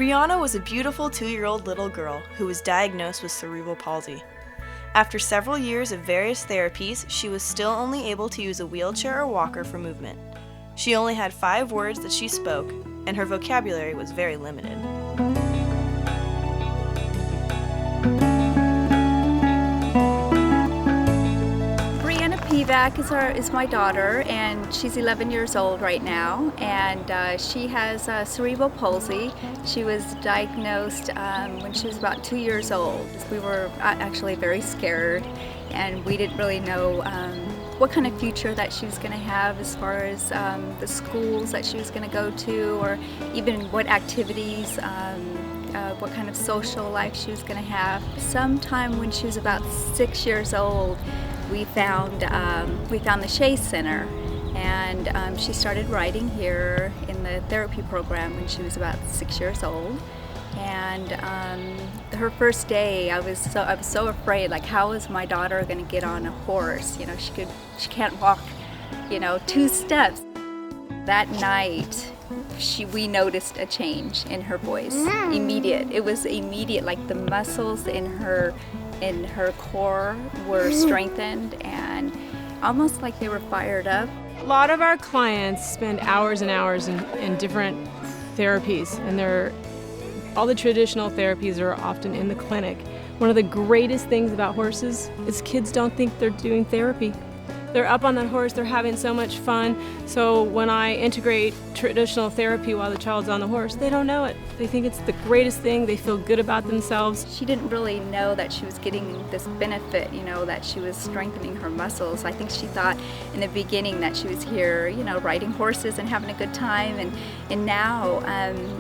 Brianna was a beautiful 2-year-old little girl who was diagnosed with cerebral palsy. After several years of various therapies, she was still only able to use a wheelchair or walker for movement. She only had 5 words that she spoke, and her vocabulary was very limited. Brianna is my daughter, and she's 11 years old right now, and she has cerebral palsy. She was diagnosed when she was about 2 years old. We were actually very scared, and we didn't really know what kind of future that she was going to have as far as the schools that she was going to go to, or even what activities, what kind of social life she was going to have. Sometime when she was about 6 years old, we found the Shea Center, and she started writing here in the therapy program when she was about 6 years old. And her first day, I was so afraid. Like, how is my daughter going to get on a horse? You know, she can't walk, 2 steps. That night, we noticed a change in her voice. Immediate. It was immediate. Like the muscles in her core were strengthened, and almost like they were fired up. A lot of our clients spend hours and hours in different therapies, and all the traditional therapies are often in the clinic. One of the greatest things about horses is kids don't think they're doing therapy. They're up on that horse, they're having so much fun. So when I integrate traditional therapy while the child's on the horse, they don't know it. They think it's the greatest thing, they feel good about themselves. She didn't really know that she was getting this benefit, that she was strengthening her muscles. I think she thought in the beginning that she was here, riding horses and having a good time, and now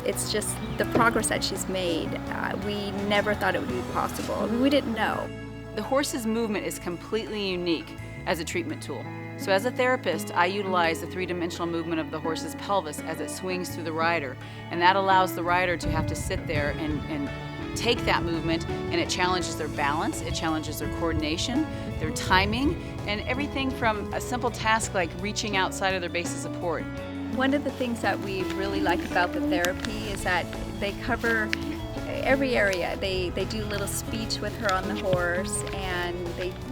it's just the progress that she's made. We never thought it would be possible. I mean, we didn't know. The horse's movement is completely unique as a treatment tool. So as a therapist, I utilize the 3-dimensional movement of the horse's pelvis as it swings through the rider, and that allows the rider to have to sit there and take that movement, and it challenges their balance, it challenges their coordination, their timing, and everything from a simple task like reaching outside of their base of support. One of the things that we really like about the therapy is that they cover every area. They do a little speech with her on the horse, and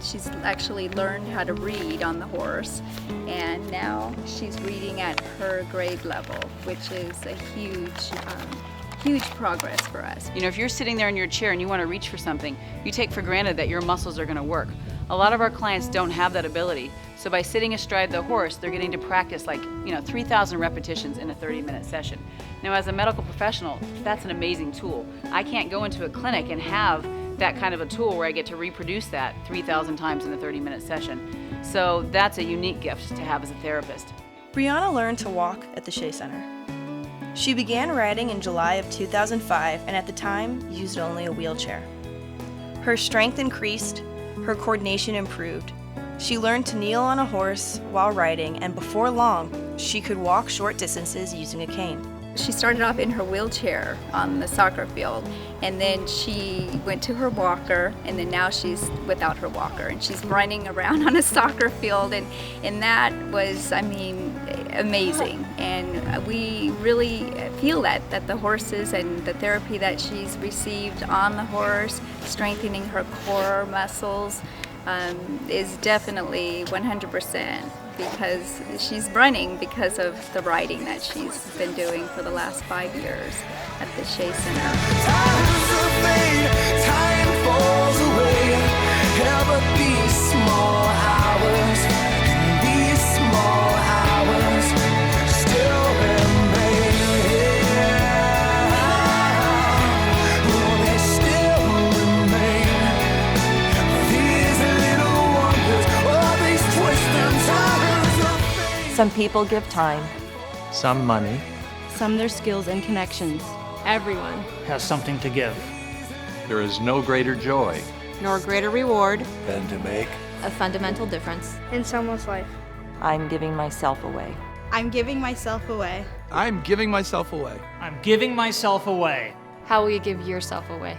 she's actually learned how to read on the horse, and now she's reading at her grade level, which is a huge progress for us. If you're sitting there in your chair and you want to reach for something, you take for granted that your muscles are going to work. A lot of our clients don't have that ability, so by sitting astride the horse, they're getting to practice 3,000 repetitions in a 30-minute session. Now, as a medical professional, that's an amazing tool. I can't go into a clinic and have that kind of a tool where I get to reproduce that 3,000 times in a 30-minute session. So that's a unique gift to have as a therapist. Brianna learned to walk at the Shea Center. She began riding in July of 2005, and at the time, used only a wheelchair. Her strength increased, her coordination improved. She learned to kneel on a horse while riding, and before long, she could walk short distances using a cane. She started off in her wheelchair on the soccer field, and then she went to her walker, and then now she's without her walker, and she's running around on a soccer field, and that was, amazing. And we really feel that the horses and the therapy that she's received on the horse, strengthening her core muscles, is definitely 100%, because she's running because of the riding that she's been doing for the last 5 years at the Shea Center. Time falls away, yeah, but these small hours still remain. Oh, they still remain. These little wonders, oh, these twists and turns of fate. Some people give time. Some money. Some their skills and connections. Everyone has something to give. There is no greater joy nor greater reward than to make a fundamental difference in someone's life. I'm giving myself away. I'm giving myself away. I'm giving myself away. I'm giving myself away. How will you give yourself away?